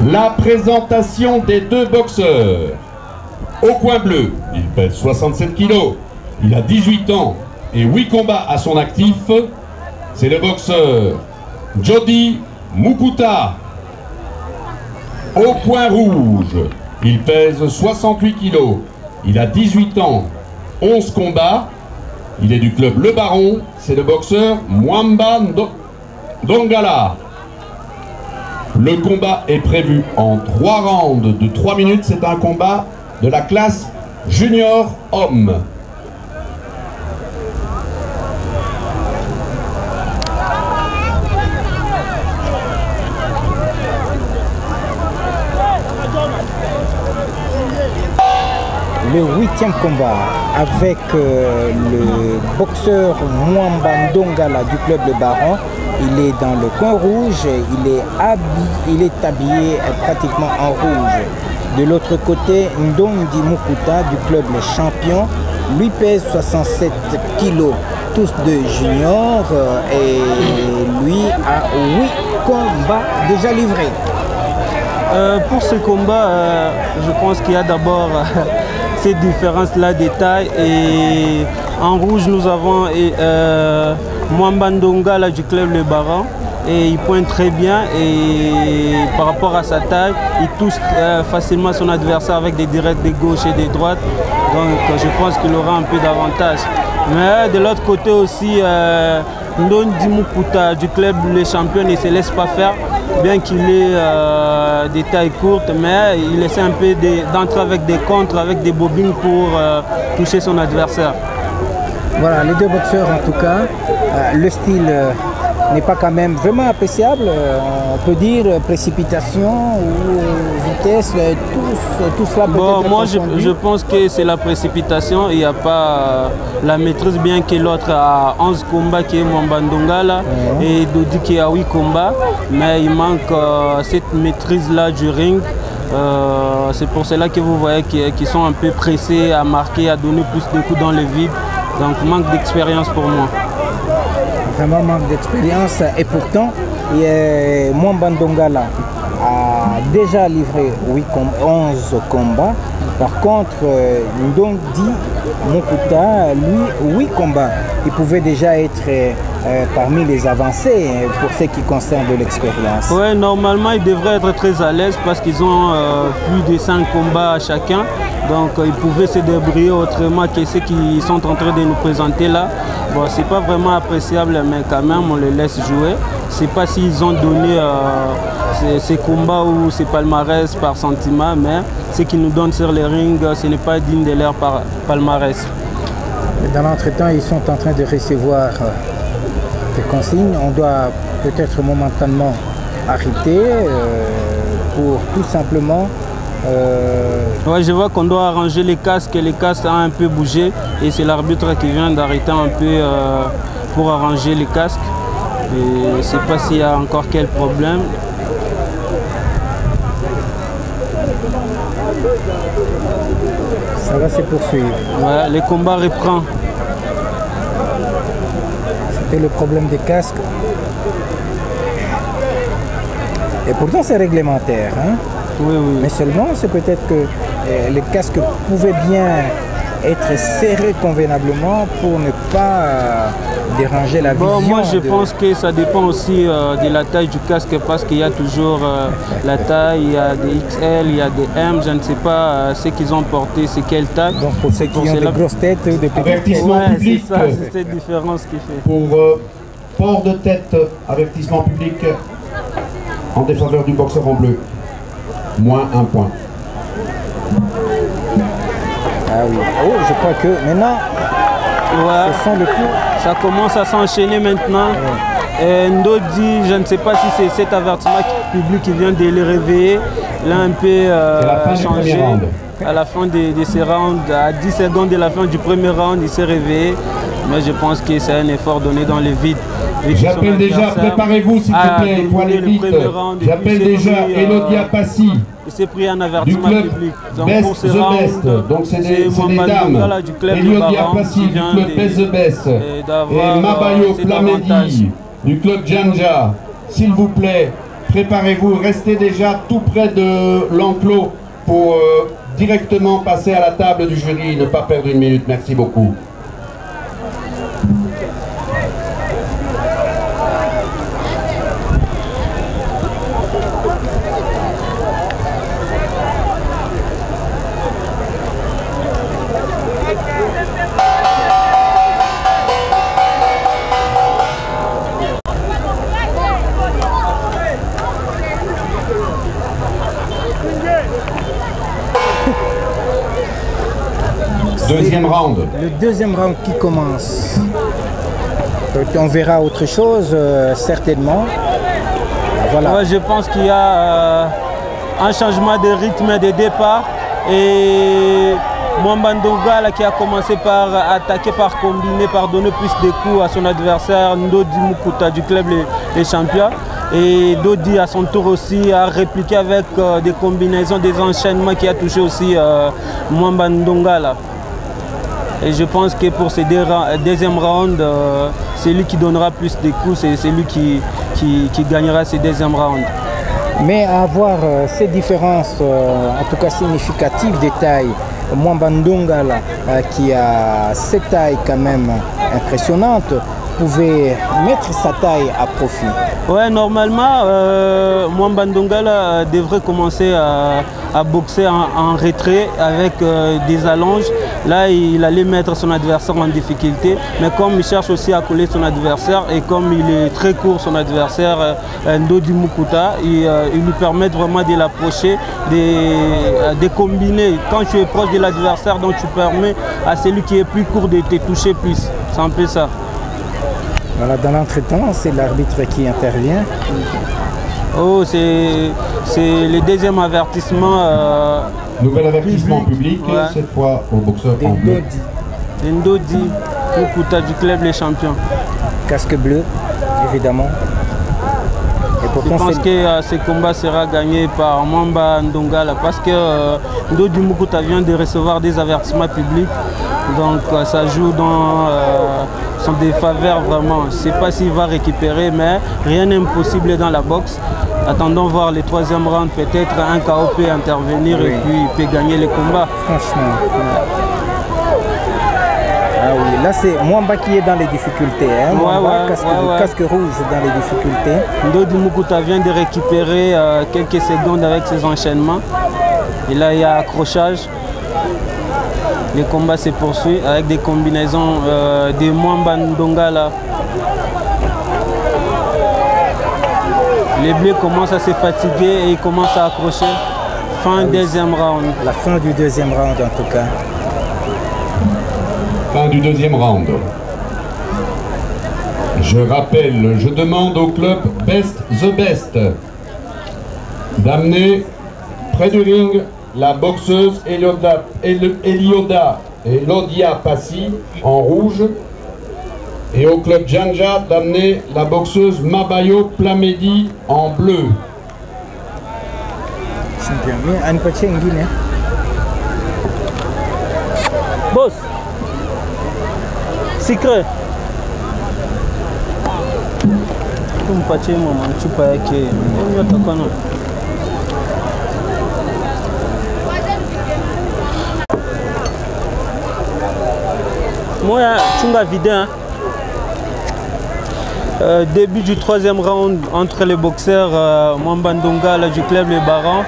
La présentation des deux boxeurs. Au coin bleu, il pèse 67 kg, il a 18 ans et 8 combats à son actif. C'est le boxeur Jody Mukuta. Au coin rouge, il pèse 68 kg, il a 18 ans, 11 combats. Il est du club Le Baron, c'est le boxeur Mwamba Dongala. Le combat est prévu en 3 rounds de 3 minutes. C'est un combat de la classe junior homme. Le 8e combat avec le boxeur Mwamba Dongala du club Le Baron. Il est dans le coin rouge, il est habillé pratiquement en rouge. De l'autre côté, Ndondi Mukuta du club Les Champions, lui pèse 67 kg, tous deux juniors, et lui a 8 combats déjà livrés. Pour ce combat, je pense qu'il y a d'abord cette différence-là des tailles. Et en rouge, nous avons Mwamba Dongala du club Le Baron. Et il pointe très bien, et par rapport à sa taille, il touche facilement son adversaire avec des directs de gauche et de droite. Donc je pense qu'il aura un peu d'avantage. Mais de l'autre côté aussi, Ndondi Mukuta du club Les Champions ne se laisse pas faire, bien qu'il ait des tailles courtes, mais il essaie un peu d'entrer avec des contres, avec des bobines pour toucher son adversaire. Voilà, les deux boxeurs en tout cas, le style n'est pas quand même vraiment appréciable. On peut dire précipitation ou vitesse, tout cela peut être moi confondu. je pense que c'est la précipitation. Il n'y a pas la maîtrise, bien que l'autre a 11 combats qui est Mwamba Dongala et Dodi qui a 8 combats, mais il manque cette maîtrise là du ring. C'est pour cela que vous voyez qu'ils sont un peu pressés à marquer, à donner plus de coups dans le vide. Donc manque d'expérience pour moi. Vraiment manque d'expérience, et pourtant Mwamba Dongala a déjà livré 11 combats. Par contre, Ndondi Mukuta, lui, 8 combats. Il pouvait déjà être parmi les avancés pour ce qui concerne de l'expérience. Oui, normalement, ils devraient être très à l'aise parce qu'ils ont plus de 5 combats chacun. Donc, ils pouvaient se débrouiller autrement que ceux qui sont en train de nous présenter là. Bon, c'est pas vraiment appréciable, mais quand même, on les laisse jouer. C'est pas s'ils ont donné ces combats ou ces palmarès par sentiment, mais ce qu'ils nous donnent sur les rings, ce n'est pas digne de leur palmarès. Dans l'entretemps, ils sont en train de recevoir des consignes. On doit peut-être momentanément arrêter pour tout simplement... Ouais, je vois qu'on doit arranger les casques. Les casques ont un peu bougé et c'est l'arbitre qui vient d'arrêter un peu pour arranger les casques. Et je ne sais pas s'il y a encore quel problème. Ça va se poursuivre. Ouais, les combats reprennent. C'était le problème des casques. Et pourtant c'est réglementaire. Hein? Oui, oui. Mais seulement, c'est peut-être que les casques pouvaient bien être serrés convenablement pour ne pas déranger la vision. Moi, je pense que ça dépend aussi de la taille du casque, parce qu'il y a toujours la taille, il y a des XL, il y a des M, je ne sais pas ce qu'ils ont porté, c'est quelle taille. Donc pour ceux qui ont des grosses têtes ou des petites têtes. Public, c'est ça, c'est cette différence qui fait. Pour port de tête, avertissement public en défaveur du boxeur en bleu. Moins 1 point. Ah oui. Oh, je crois que maintenant, ouais, ce sont les coups. Ça commence à s'enchaîner maintenant. Ouais. Ndodi, je ne sais pas si c'est cet avertissement public qui vient de les réveiller. Il a un peu changé. À la fin de ces rounds, à 10 secondes de la fin du premier round, il s'est réveillé. Mais je pense que c'est un effort donné dans le vide. J'appelle déjà, préparez-vous s'il vous plaît, pour aller vite. J'appelle déjà Elodia Passi. Il s'est pris un avertissement public. Donc pour ce round, donc c'est des dames. Elodia Passi du club Best the Best. Et Mabayo Plamedi du club Janja. S'il vous plaît, préparez-vous, restez déjà tout près de l'enclos pour directement passer à la table du jury, ne pas perdre une minute. Merci beaucoup. Deuxième round. Le deuxième round qui commence. On verra autre chose, certainement. Voilà. Ouais, je pense qu'il y a un changement de rythme et de départ. Et Mwamba Ndongala qui a commencé par attaquer, par combiner, par donner plus de coups à son adversaire, Ndodi Mukuta du club Les Champions. Et Dodi à son tour aussi a répliqué avec des combinaisons, des enchaînements qui a touché aussi Mwamba Ndongala. Et je pense que pour ce deuxième round, c'est lui qui donnera plus de coups, c'est lui qui gagnera ce deuxième round. Mais à avoir ces différences, en tout cas significatives de taille, Mwamba Ndongala qui a cette taille quand même impressionnante, pouvait mettre sa taille à profit. Ouais, normalement, Mwamba Ndongala devrait commencer à boxer en retrait avec des allonges. Là, il allait mettre son adversaire en difficulté. Mais comme il cherche aussi à coller son adversaire et comme il est très court, son adversaire, Ndodi Mukuta, il lui permet vraiment de l'approcher, de combiner. Quand tu es proche de l'adversaire, donc tu permets à celui qui est plus court de te toucher plus. C'est un peu ça. Voilà, dans l'entretemps, c'est l'arbitre qui intervient. Oh, c'est le deuxième avertissement. Nouvel avertissement public, ouais. Cette fois au boxeur en bleu. Ndodi Mukuta du club Les Champions. Casque bleu, évidemment. Et pourtant, je pense que ce combat sera gagné par Mwamba Ndongala parce que Ndodi Mukuta vient de recevoir des avertissements publics. Donc ça joue dans son défaveur vraiment. Je ne sais pas s'il va récupérer, mais rien n'est impossible dans la boxe. Attendons voir le troisième round, peut-être un KO peut intervenir et puis il peut gagner le combat. Franchement. Ah oui, là c'est Mwamba qui est dans les difficultés. Hein? Mwamba, casque rouge dans les difficultés. Ndodi Mukuta vient de récupérer quelques secondes avec ses enchaînements. Et là il y a accrochage. Le combat se poursuit avec des combinaisons de Mwamba Ndongala. Les bleus commencent à se fatiguer et ils commencent à accrocher. Fin deuxième round. La fin du deuxième round en tout cas. Fin du deuxième round. Je rappelle, je demande au club Best the Best d'amener près du ring la boxeuse Elodia Passi en rouge et au club Janja d'amener la boxeuse Mabayo Plamedi en bleu. Boss, secret. Moi, Chunga vide. Hein. Début du troisième round entre les boxeurs Mwamba Ndongala du club Les Barons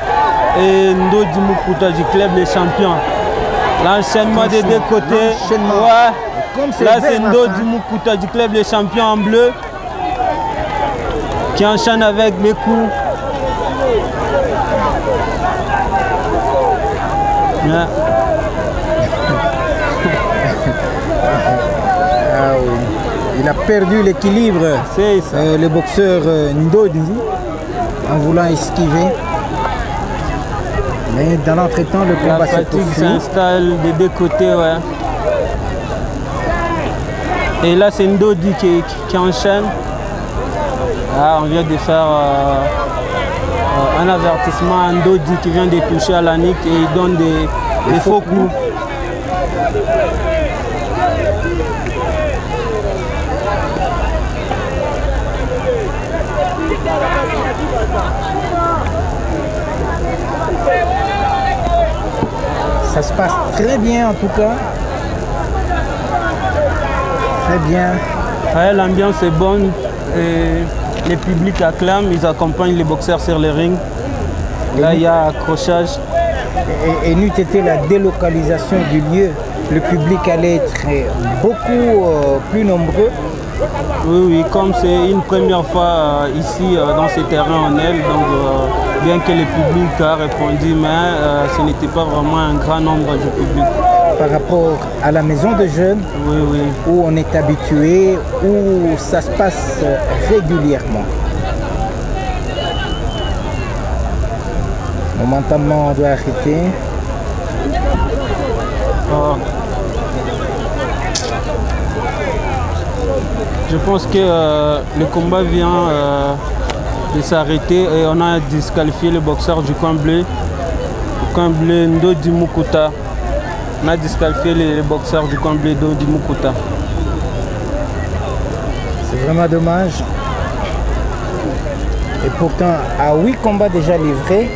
et Ndodi Mukuta du club Les Champions. L'enchaînement des deux côtés. Ouais. Là, c'est Ndodi Mukuta du club Les Champions en bleu qui enchaîne avec les coups. Yeah. Ah oui. Il a perdu l'équilibre, le boxeur Ndodi, en voulant esquiver. Mais dans l'entretemps, le combat se poursuit. S'installe des deux côtés, ouais. Et là, c'est Ndodi qui enchaîne. Ah, on vient de faire un avertissement à Ndodi qui vient de toucher à la nuque et il donne des faux coups. Ça se passe très bien en tout cas. Très bien. Ouais, l'ambiance est bonne. Et les publics acclament, ils accompagnent les boxeurs sur les rings. Là, il y a accrochage. Et n'eût été la délocalisation du lieu, le public allait être beaucoup plus nombreux. Oui, oui, comme c'est une première fois ici dans ces terrains en aile, donc bien que le public a répondu, mais ce n'était pas vraiment un grand nombre de public. Par rapport à la maison de jeunes, oui, oui, où on est habitué, où ça se passe régulièrement. Momentanément, on doit arrêter. Je pense que le combat vient de s'arrêter et on a disqualifié le boxeur du coin bleu. Le coin bleu Ndodi Mukuta. On a disqualifié les boxeurs du coin bleu Ndodi Mukuta. C'est vraiment dommage. Et pourtant, à 8 combats déjà livrés,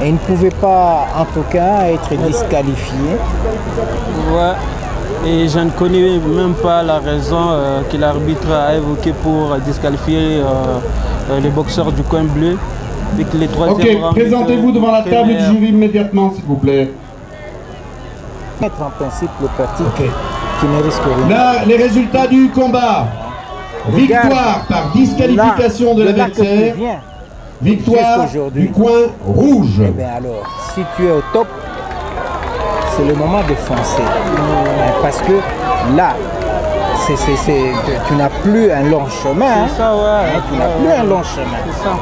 et il ne pouvait pas en tout cas être disqualifié. Ouais. Et je ne connais même pas la raison que l'arbitre a évoquée pour disqualifier les boxeurs du coin bleu. Les ok, présentez-vous devant la table du jury immédiatement, s'il vous plaît. Mettre en principe le parti qui ne risque rien. Là, les résultats du combat. Victoire par disqualification de l'adversaire. Victoire du coin rouge. Eh bien alors, si tu es au top, c'est le moment de foncer. Parce que là, tu n'as plus un long chemin. C'est ça, ouais. Tu n'as plus un long chemin. C'est ça.